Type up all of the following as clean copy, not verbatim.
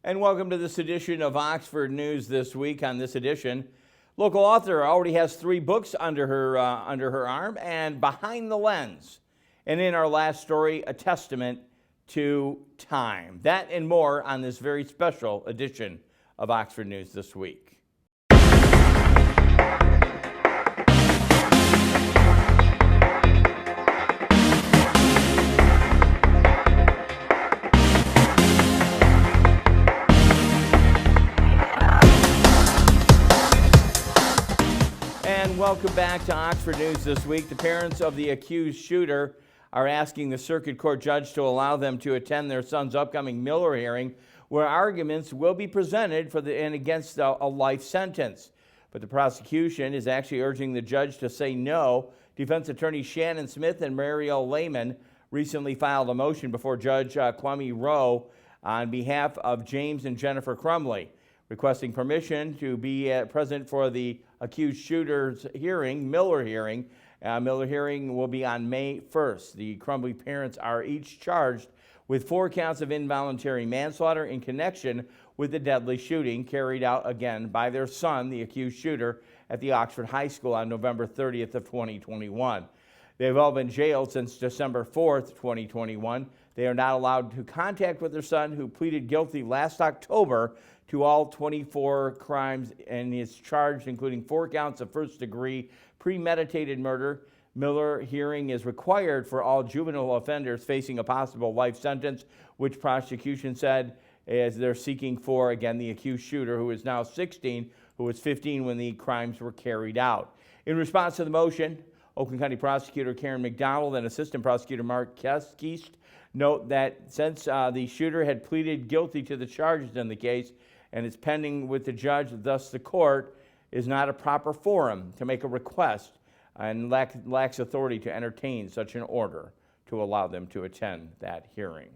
And welcome to this edition of Oxford News This Week. On this edition, local author already has 3 books under her arm, and Behind the Lens. And in our last story, a testament to time. That and more on this very special edition of Oxford News This Week. Welcome back to Oxford News This Week. The parents of the accused shooter are asking the circuit court judge to allow them to attend their son's upcoming Miller hearing, where arguments will be presented for and against a life sentence. But the prosecution is actually urging the judge to say no. Defense attorney Shannon Smith and Mariel Lehman recently filed a motion before Judge Kwame Rowe on behalf of James and Jennifer Crumbley, requesting permission to be present for the accused shooter's hearing, Miller hearing. Miller hearing will be on May 1st. The Crumbley parents are each charged with 4 counts of involuntary manslaughter in connection with the deadly shooting carried out again by their son, the accused shooter, at the Oxford High School on November 30th of 2021. They've all been jailed since December 4th, 2021. They are not allowed to contact with their son, who pleaded guilty last October to all 24 crimes and is charged, including 4 counts of first-degree premeditated murder. Miller hearing is required for all juvenile offenders facing a possible life sentence, which prosecution said is they're seeking for, again, the accused shooter, who is now 16, who was 15 when the crimes were carried out. In response to the motion, Oakland County Prosecutor Karen McDonald and Assistant Prosecutor Mark Keast note that since the shooter had pleaded guilty to the charges in the case and is pending with the judge, thus the court is not a proper forum to make a request and lacks authority to entertain such an order to allow them to attend that hearing.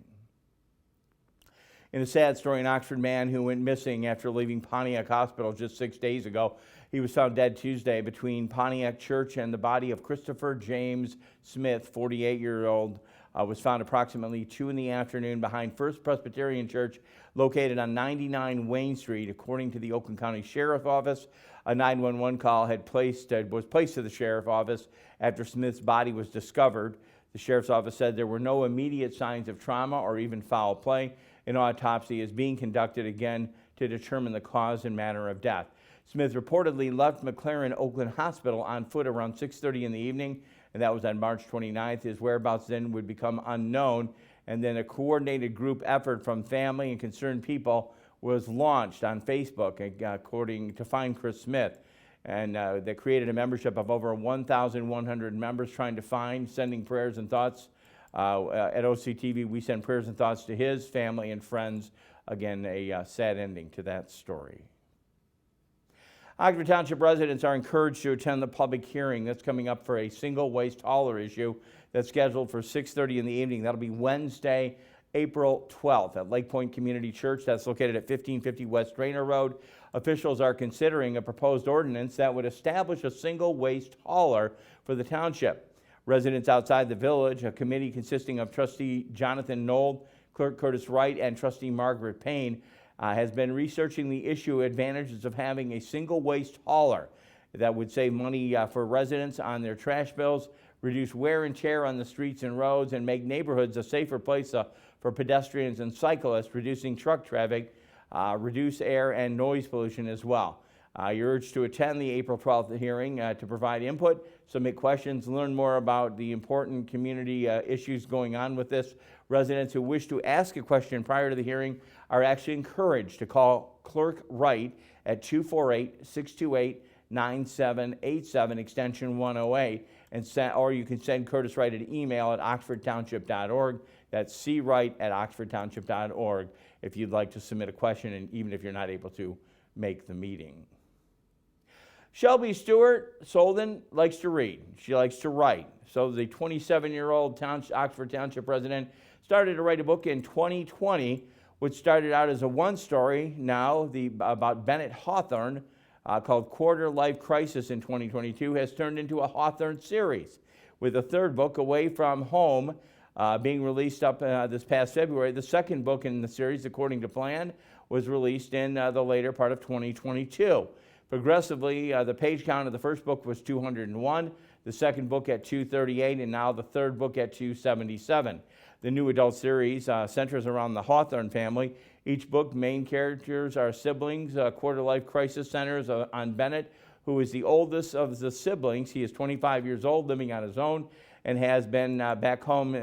In a sad story, an Oxford man who went missing after leaving Pontiac Hospital just 6 days ago. He was found dead Tuesday between Pontiac Church and the body of Christopher James Smith, 48-year-old, was found approximately 2 in the afternoon behind First Presbyterian Church, located on 99 Wayne Street. According to the Oakland County Sheriff's Office, a 911 call was placed to the Sheriff's Office after Smith's body was discovered. The Sheriff's Office said there were no immediate signs of trauma or even foul play. An autopsy is being conducted again to determine the cause and manner of death. Smith reportedly left McLaren Oakland Hospital on foot around 6:30 in the evening, and that was on March 29th. His whereabouts then would become unknown, and then a coordinated group effort from family and concerned people was launched on Facebook, according to find Chris Smith. And they created a membership of over 1,100 members trying to find, sending prayers and thoughts. At OCTV, we send prayers and thoughts to his family and friends. Again, a sad ending to that story. Oxford Township residents are encouraged to attend the public hearing that's coming up for a single waste hauler issue that's scheduled for 6:30 in the evening. That'll be Wednesday, April 12th at Lake Point Community Church. That's located at 1550 West Rainer Road. Officials are considering a proposed ordinance that would establish a single waste hauler for the township. Residents outside the village, a committee consisting of Trustee Jonathan Knoll, Clerk Curtis Wright, and Trustee Margaret Payne, has been researching the advantages of having a single waste hauler that would save money for residents on their trash bills, reduce wear and tear on the streets and roads, and make neighborhoods a safer place for pedestrians and cyclists, reducing truck traffic, reduce air and noise pollution as well. You're urged to attend the April 12th hearing to provide input, submit questions, learn more about the important community issues going on with this. Residents who wish to ask a question prior to the hearing are actually encouraged to call Clerk Wright at 248-628-9787, extension 108, or you can send Curtis Wright an email at oxfordtownship.org. That's cwright@oxfordtownship.org if you'd like to submit a question, and even if you're not able to make the meeting. Shelby Stewart Solden likes to read. She likes to write. So the 27-year-old Oxford Township resident started to write a book in 2020, which started out as a one-story, now about Bennett Hawthorne, called Quarter Life Crisis in 2022, has turned into a Hawthorne series, with a third book, Away from Home, being released up this past February. The second book in the series, according to plan, was released in the later part of 2022. Progressively, the page count of the first book was 201, the second book at 238, and now the third book at 277. The new adult series centers around the Hawthorne family. Each book, main characters are siblings, quarter-life crisis centers on Bennett, who is the oldest of the siblings. He is 25 years old, living on his own, and has been back home,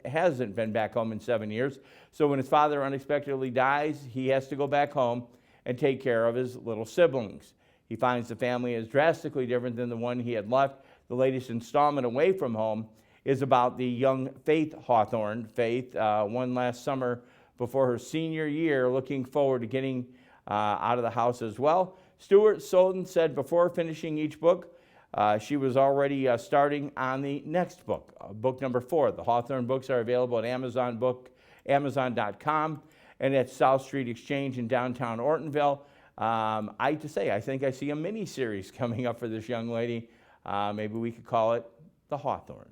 hasn't been back home in 7 years. So when his father unexpectedly dies, he has to go back home and take care of his little siblings. He finds the family is drastically different than the one he had left. The latest installment, Away from Home, is about the young Faith Hawthorne. Faith, one last summer before her senior year, looking forward to getting out of the house as well. Stuart Sullivan said before finishing each book, she was already starting on the next book, book number 4. The Hawthorne books are available at Amazon.com, and at South Street Exchange in downtown Ortonville. I have to say, I think I see a mini-series coming up for this young lady. Maybe we could call it The Hawthornes.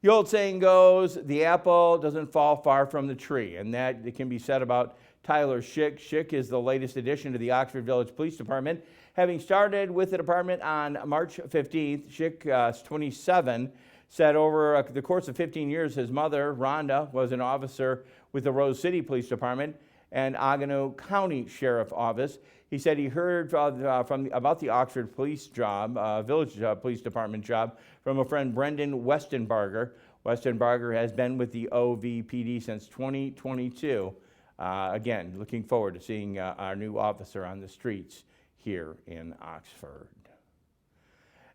The old saying goes, the apple doesn't fall far from the tree, and that it can be said about Tyler Schick. Schick is the latest addition to the Oxford Village Police Department. Having started with the department on March 15th, Schick, 27, said over the course of 15 years, his mother, Rhonda, was an officer with the Rose City Police Department and Ogano County Sheriff Office. He said he heard about the Oxford Police job, Village Police Department job, from a friend, Brendan Westenbarger. Westenbarger has been with the OVPD since 2022. Again, looking forward to seeing our new officer on the streets here in Oxford.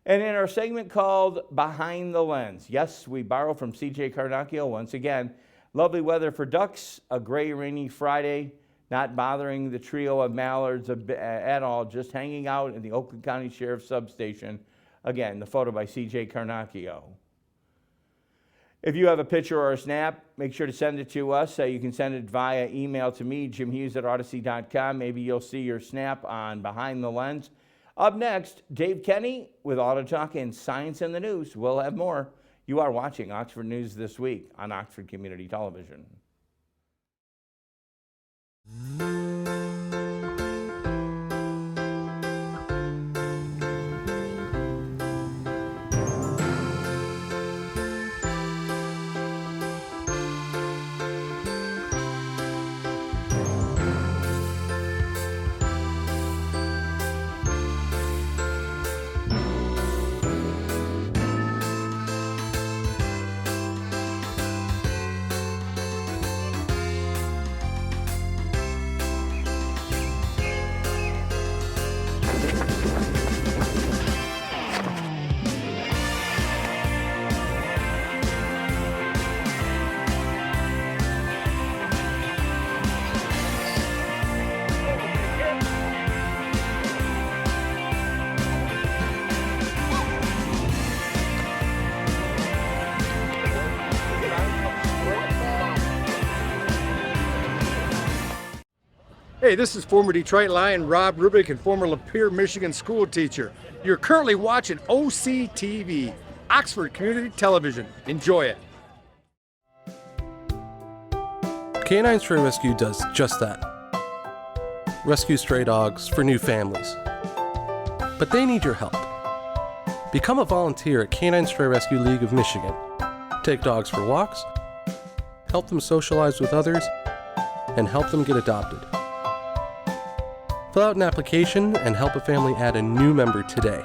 And in our segment called Behind the Lens, yes, we borrow from C.J. Carnacchio once again. Lovely weather for ducks, a gray, rainy Friday, not bothering the trio of mallards at all, just hanging out in the Oakland County Sheriff's substation. Again, the photo by C.J. Carnacchio. If you have a picture or a snap, make sure to send it to us. You can send it via email to me, jimhughes@audacy.com. Maybe you'll see your snap on Behind the Lens. Up next, Dave Kenny with Auto Talk and Science in the News. We'll have more. You are watching Oxford News This Week on Oxford Community Television. Hey, this is former Detroit Lion Rob Rubik and former Lapeer, Michigan school teacher. You're currently watching OCTV, Oxford Community Television. Enjoy it. Canine Stray Rescue does just that. Rescue stray dogs for new families. But they need your help. Become a volunteer at Canine Stray Rescue League of Michigan. Take dogs for walks, help them socialize with others, and help them get adopted. Fill out an application and help a family add a new member today.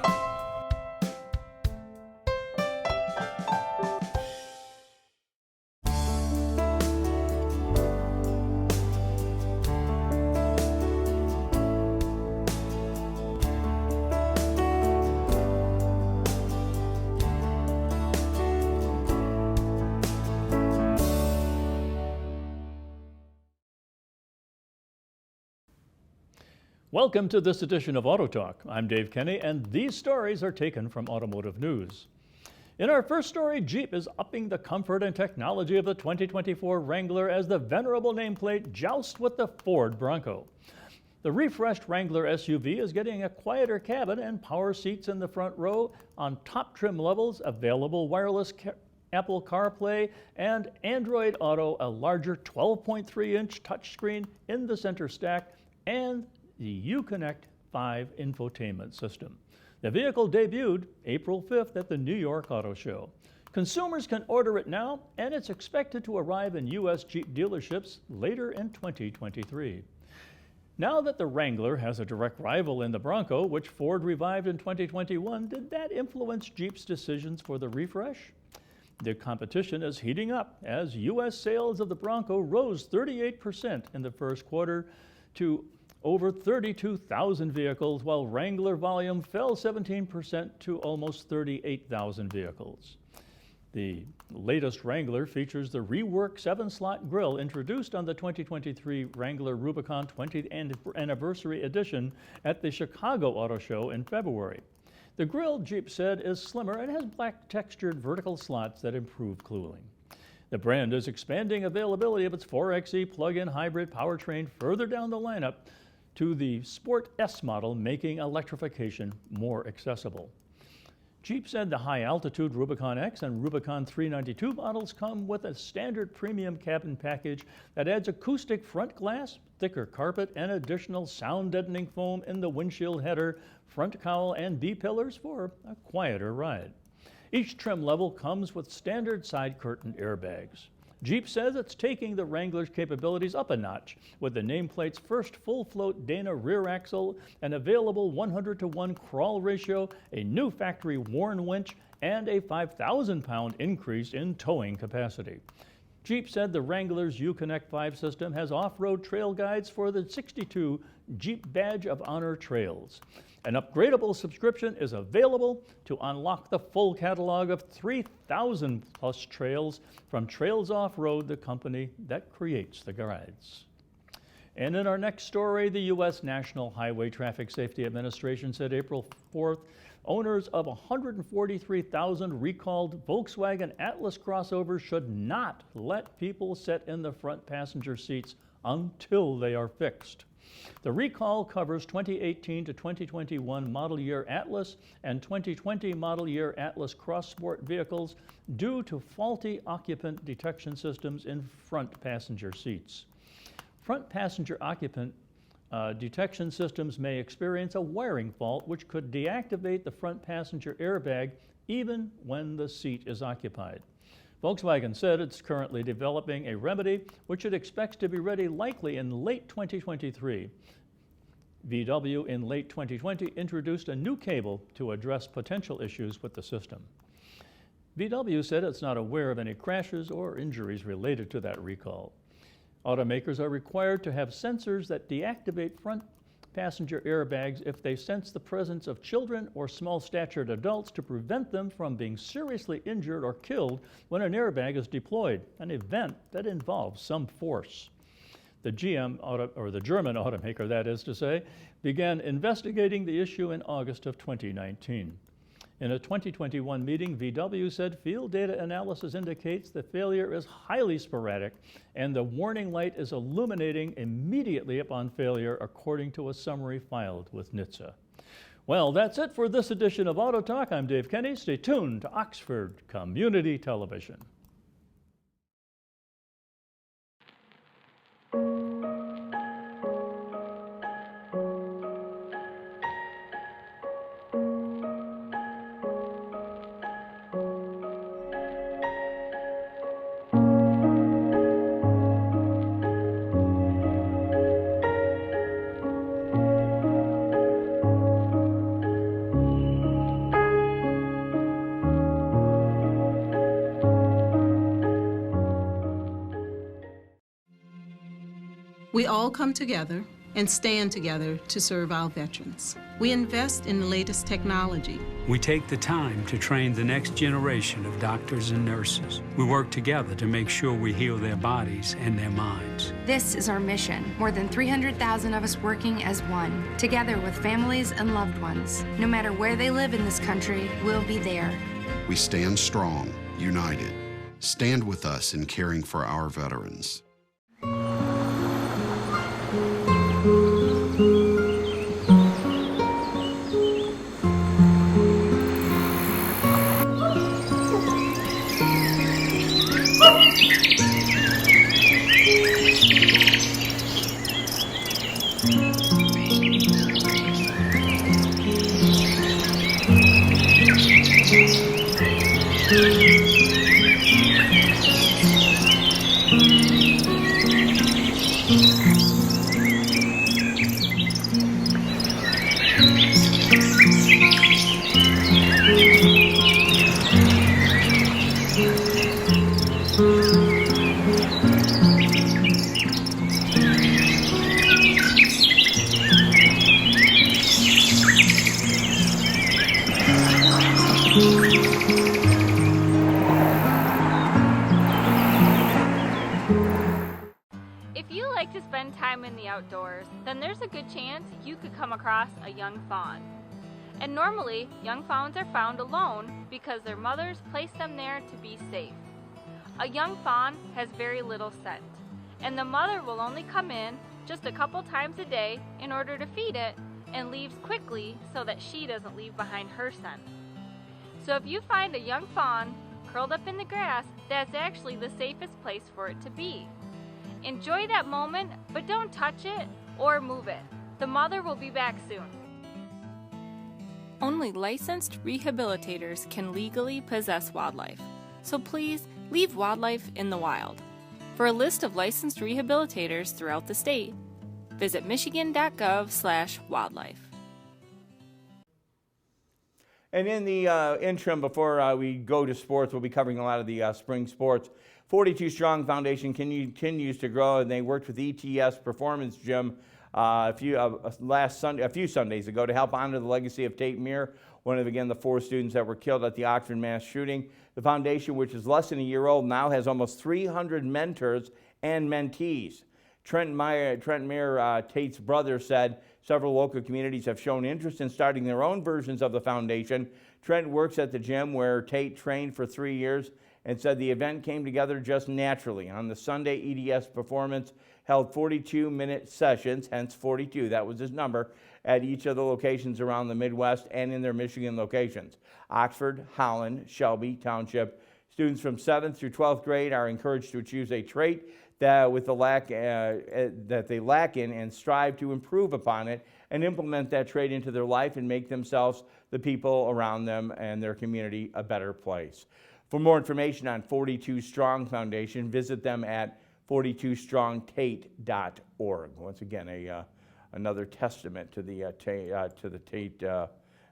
Welcome to this edition of Auto Talk. I'm Dave Kenny, and these stories are taken from Automotive News. In our first story, Jeep is upping the comfort and technology of the 2024 Wrangler as the venerable nameplate jousts with the Ford Bronco. The refreshed Wrangler SUV is getting a quieter cabin and power seats in the front row on top trim levels, available wireless Apple CarPlay, and Android Auto, a larger 12.3-inch touchscreen in the center stack, and the Uconnect 5 infotainment system. The vehicle debuted April 5th at the New York Auto Show. Consumers can order it now, and it's expected to arrive in U.S. Jeep dealerships later in 2023. Now that the Wrangler has a direct rival in the Bronco, which Ford revived in 2021, did that influence Jeep's decisions for the refresh? The competition is heating up as U.S. sales of the Bronco rose 38% in the first quarter to over 32,000 vehicles, while Wrangler volume fell 17% to almost 38,000 vehicles. The latest Wrangler features the reworked 7-slot grille introduced on the 2023 Wrangler Rubicon 20th Anniversary Edition at the Chicago Auto Show in February. The grille, Jeep said, is slimmer and has black textured vertical slots that improve cooling. The brand is expanding availability of its 4xe plug-in hybrid powertrain further down the lineup to the Sport S model, making electrification more accessible. Jeep said the high-altitude Rubicon X and Rubicon 392 models come with a standard premium cabin package that adds acoustic front glass, thicker carpet, and additional sound-deadening foam in the windshield header, front cowl, and B-pillars for a quieter ride. Each trim level comes with standard side curtain airbags. Jeep says it's taking the Wrangler's capabilities up a notch with the nameplate's first full-float Dana rear axle, an available 100-to-1 crawl ratio, a new factory Warn winch, and a 5,000-pound increase in towing capacity. Jeep said the Wrangler's Uconnect 5 system has off-road trail guides for the 62 Jeep Badge of Honor trails. An upgradable subscription is available to unlock the full catalog of 3,000 plus trails from Trails Off-Road, the company that creates the guides. And in our next story, the U.S. National Highway Traffic Safety Administration said April 4th, owners of 143,000 recalled Volkswagen Atlas crossovers should not let people sit in the front passenger seats until they are fixed. The recall covers 2018 to 2021 model year Atlas and 2020 model year Atlas Cross Sport vehicles due to faulty occupant detection systems in front passenger seats. Front passenger occupant detection systems may experience a wiring fault which could deactivate the front passenger airbag even when the seat is occupied. Volkswagen said it's currently developing a remedy which it expects to be ready likely in late 2023. VW in late 2020 introduced a new cable to address potential issues with the system. VW said it's not aware of any crashes or injuries related to that recall. Automakers are required to have sensors that deactivate front passenger airbags if they sense the presence of children or small-statured adults to prevent them from being seriously injured or killed when an airbag is deployed, an event that involves some force. The German automaker, that is to say, began investigating the issue in August of 2019. In a 2021 meeting, VW said field data analysis indicates the failure is highly sporadic and the warning light is illuminating immediately upon failure, according to a summary filed with NHTSA. Well, that's it for this edition of Auto Talk. I'm Dave Kenny. Stay tuned to Oxford Community Television. We all come together and stand together to serve our veterans. We invest in the latest technology. We take the time to train the next generation of doctors and nurses. We work together to make sure we heal their bodies and their minds. This is our mission. More than 300,000 of us working as one, together with families and loved ones. No matter where they live in this country, we'll be there. We stand strong, united. Stand with us in caring for our veterans. If you like to spend time in the outdoors, then there's a good chance you could come across a young fawn. And normally, young fawns are found alone because their mothers place them there to be safe. A young fawn has very little scent, and the mother will only come in just a couple times a day in order to feed it and leaves quickly so that she doesn't leave behind her scent. So if you find a young fawn curled up in the grass, that's actually the safest place for it to be. Enjoy that moment, but don't touch it or move it. The mother will be back soon. Only licensed rehabilitators can legally possess wildlife, so please leave wildlife in the wild. For a list of licensed rehabilitators throughout the state, visit michigan.gov/wildlife. And in the interim, before we go to sports, we'll be covering a lot of the spring sports. 42 Strong Foundation continues to grow, and they worked with ETS Performance Gym a few Sundays ago to help honor the legacy of Tate Meir, one of, again, the 4 students that were killed at the Oxford mass shooting. The foundation, which is less than a year old now, has almost 300 mentors and mentees. Trent Meir, Tate's brother, said several local communities have shown interest in starting their own versions of the foundation. Trent works at the gym where Tate trained for 3 years and said the event came together just naturally. On the Sunday, ETS Performance held 42-minute sessions, hence 42, that was his number, at each of the locations around the Midwest and in their Michigan locations: Oxford, Holland, Shelby Township. Students from 7th through 12th grade are encouraged to choose a trait that they lack in and strive to improve upon it and implement that trait into their life and make themselves, the people around them, and their community a better place. For more information on 42 Strong Foundation, visit them at 42strongtate.org. Once again, another testament to the Tate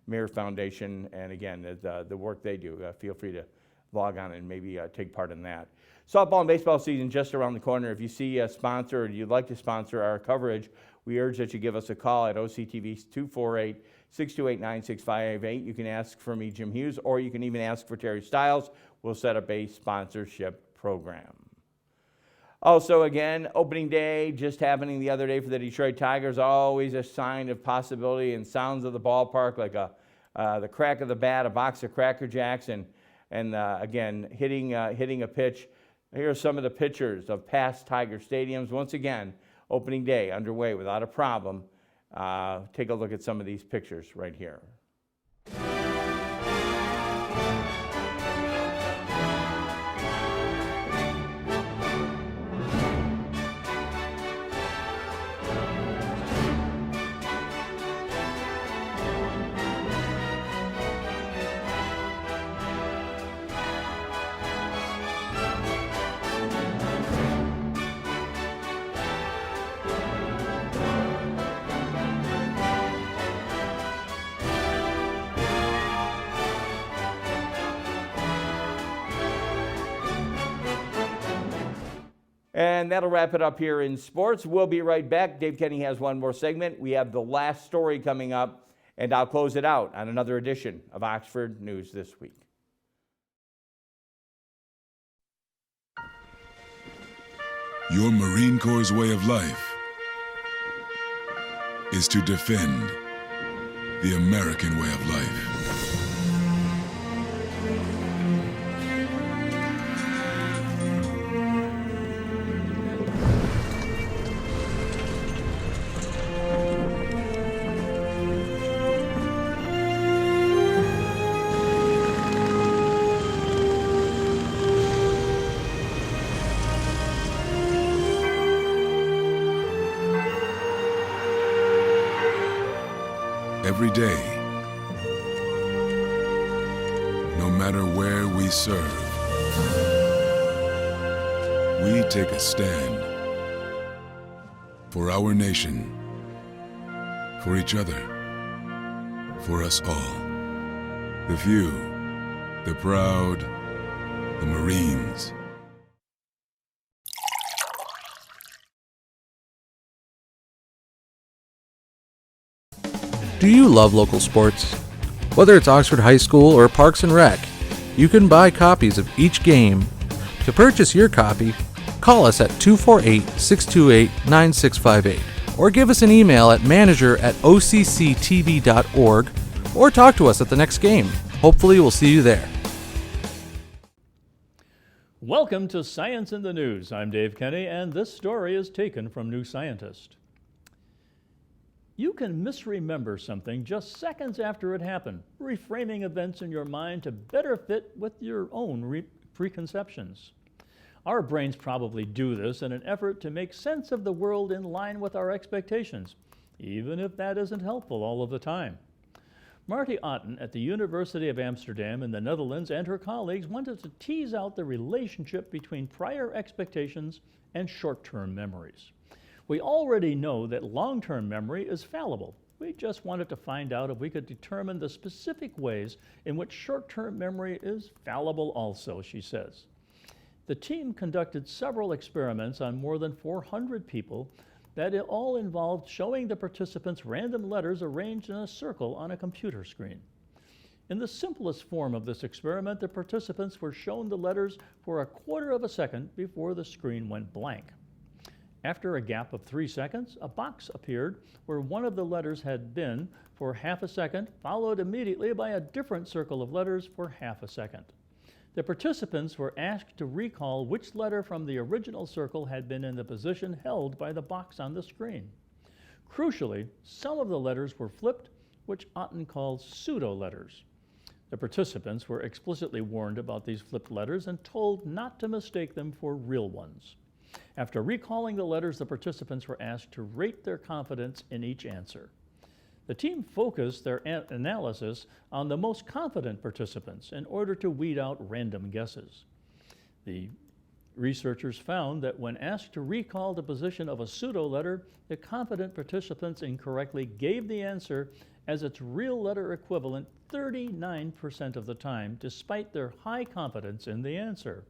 Meir Foundation, and again, the work they do. Feel free to log on and maybe take part in that. Softball and baseball season just around the corner. If you see a sponsor or you'd like to sponsor our coverage, we urge that you give us a call at OCTV 248-628-9658. You can ask for me, Jim Hughes, or you can even ask for Terry Stiles. We'll set up a sponsorship program. Also, again, opening day just happening the other day for the Detroit Tigers. Always a sign of possibility and sounds of the ballpark, like the crack of the bat, a box of Cracker Jacks, and again, hitting a pitch. Here are some of the pictures of past Tiger stadiums. Once again, opening day underway without a problem. Take a look at some of these pictures right here. And that'll wrap it up here in sports. We'll be right back. Dave Kenny has one more segment. We have the last story coming up, and I'll close it out on another edition of Oxford News This Week. Your Marine Corps' way of life is to defend the American way of life. Every day, no matter where we serve, we take a stand for our nation, for each other, for us all. The few, the proud, the Marines. Do you love local sports? Whether it's Oxford High School or Parks and Rec, you can buy copies of each game. To purchase your copy, Call us at 248-628-9658 or give us an email at manager@occtv.org or talk to us at the next game. Hopefully we'll see you there. Welcome to Science in the News. I'm Dave Kenny, and this story is taken from New Scientist. You can misremember something just seconds after it happened, reframing events in your mind to better fit with your own preconceptions. Our brains probably do this in an effort to make sense of the world in line with our expectations, even if that isn't helpful all of the time. Marty Otten at the University of Amsterdam in the Netherlands and her colleagues wanted to tease out the relationship between prior expectations and short-term memories. We already know that long-term memory is fallible. We just wanted to find out if we could determine the specific ways in which short-term memory is fallible also, she says. The team conducted several experiments on more than 400 people that all involved showing the participants random letters arranged in a circle on a computer screen. In the simplest form of this experiment, the participants were shown the letters for a quarter of a second before the screen went blank. After a gap of 3 seconds, a box appeared where one of the letters had been for half a second, followed immediately by a different circle of letters for half a second. The participants were asked to recall which letter from the original circle had been in the position held by the box on the screen. Crucially, some of the letters were flipped, which Otten calls pseudo-letters. The participants were explicitly warned about these flipped letters and told not to mistake them for real ones. After recalling the letters, the participants were asked to rate their confidence in each answer. The team focused their analysis on the most confident participants in order to weed out random guesses. The researchers found that when asked to recall the position of a pseudo-letter, the confident participants incorrectly gave the answer as its real letter equivalent 39% of the time, despite their high confidence in the answer.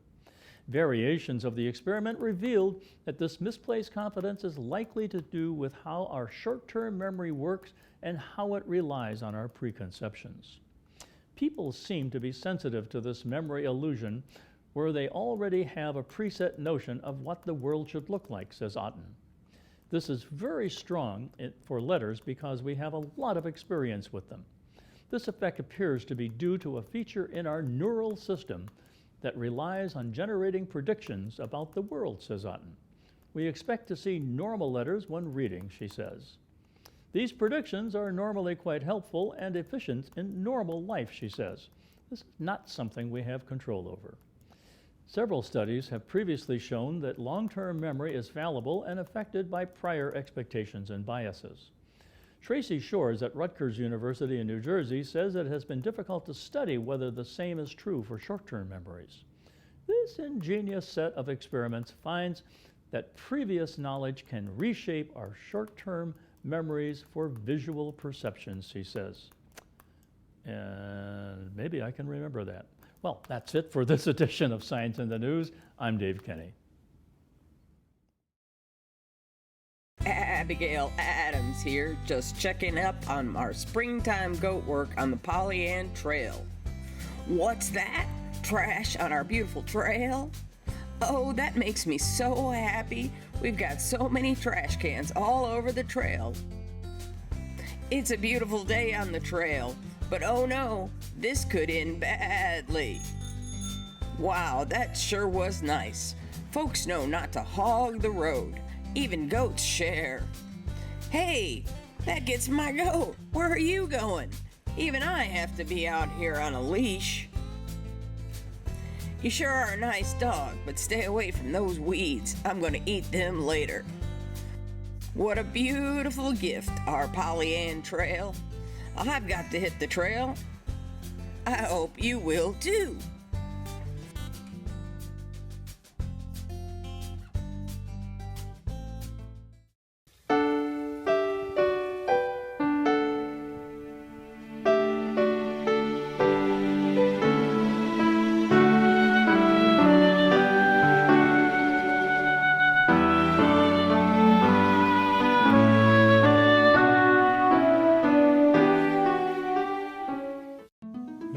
Variations of the experiment revealed that this misplaced confidence is likely to do with how our short-term memory works and how it relies on our preconceptions. People seem to be sensitive to this memory illusion where they already have a preset notion of what the world should look like, says Otten. This is very strong for letters because we have a lot of experience with them. This effect appears to be due to a feature in our neural system that relies on generating predictions about the world, says Otten. We expect to see normal letters when reading, she says. These predictions are normally quite helpful and efficient in normal life, she says. This is not something we have control over. Several studies have previously shown that long-term memory is fallible and affected by prior expectations and biases. Tracy Shores at Rutgers University in New Jersey says it has been difficult to study whether the same is true for short-term memories. This ingenious set of experiments finds that previous knowledge can reshape our short-term memories for visual perceptions, she says. And maybe I can remember that. Well, that's it for this edition of Science in the News. I'm Dave Kenny. Abigail Adams here, just checking up on our springtime goat work on the Polly Ann Trail. What's that? Trash on our beautiful trail? Oh, that makes me so happy. We've got so many trash cans all over the trail. It's a beautiful day on the trail, but oh no, this could end badly. Wow, that sure was nice. Folks know not to hog the road. Even goats share. Hey, that gets my goat. Where are you going? Even I have to be out here on a leash. You sure are a nice dog, but stay away from those weeds. I'm gonna eat them later. What a beautiful gift, our Polly Ann Trail. I've got to hit the trail. I hope you will too.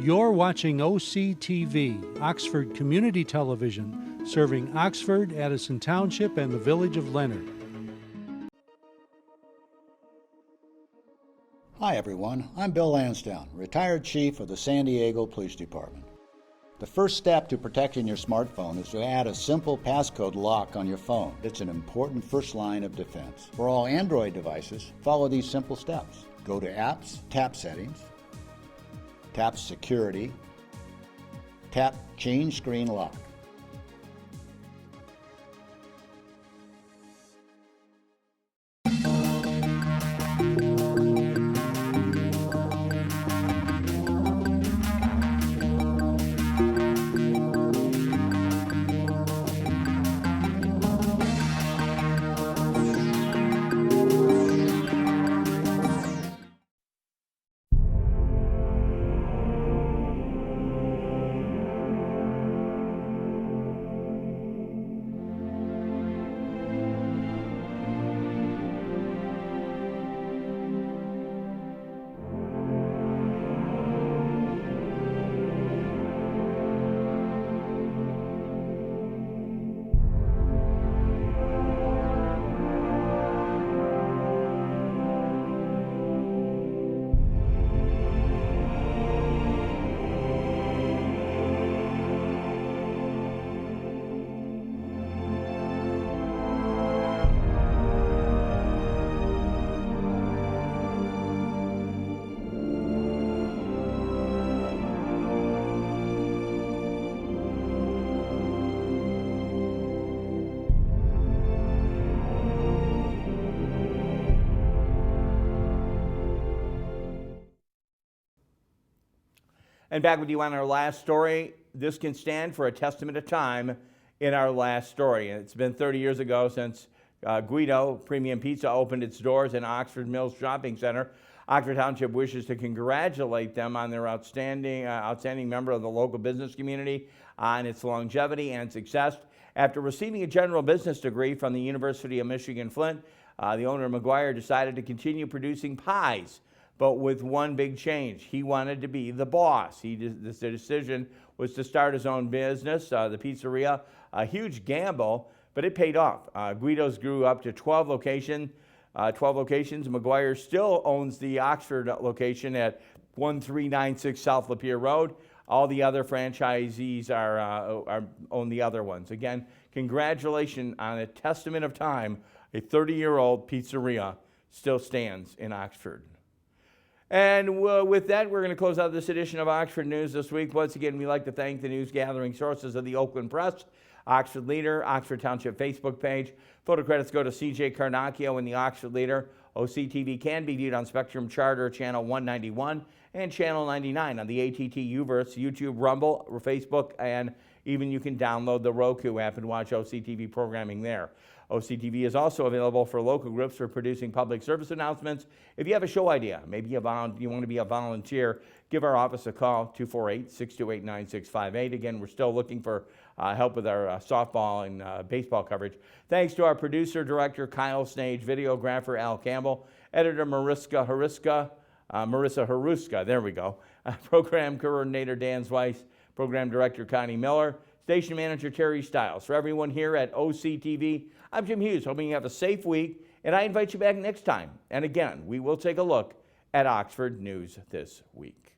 You're watching OCTV, Oxford Community Television, serving Oxford, Addison Township, and the village of Leonard. Hi everyone, I'm Bill Lansdowne, retired chief of the San Diego Police Department. The first step to protecting your smartphone is to add a simple passcode lock on your phone. It's an important first line of defense. For all Android devices, follow these simple steps. Go to Apps, tap Settings, tap Security, tap Change Screen Lock. And back with you on our last story. This can stand for a testament of time in our last story. And it's been 30 years ago since Guido Premium Pizza opened its doors in Oxford Mills Shopping Center. Oxford Township wishes to congratulate them on their outstanding member of the local business community on its longevity and success. After receiving a general business degree from the University of Michigan Flint, the owner, McGuire, decided to continue producing pies, but with one big change. He wanted to be the boss. The decision was to start his own business, the pizzeria. A huge gamble, but it paid off. Guido's grew up to 12 locations. McGuire still owns the Oxford location at 1396 South Lapeer Road. All the other franchisees own the other ones. Again, congratulations on a testament of time. A 30-year-old pizzeria still stands in Oxford. And with that, we're going to close out this edition of Oxford News this week. Once again, we'd like to thank the news gathering sources of the Oakland Press, Oxford Leader, Oxford Township Facebook page. Photo credits go to C.J. Carnacchio and the Oxford Leader. OCTV can be viewed on Spectrum Charter Channel 191 and Channel 99 on the ATT Uverse, YouTube, Rumble, Facebook, and even you can download the Roku app and watch OCTV programming there. OCTV is also available for local groups for producing public service announcements. If you have a show idea, maybe you want to be a volunteer, give our office a call, 248-628-9658. Again, we're still looking for help with our softball and baseball coverage. Thanks to our producer, director, Kyle Snage, videographer, Al Campbell, editor, Marissa Haruska, there we go, program coordinator, Dan Zweiss, program director, Connie Miller, station manager, Terry Stiles. For everyone here at OCTV, I'm Jim Hughes, hoping you have a safe week, and I invite you back next time. And again, we will take a look at Oxford News this week.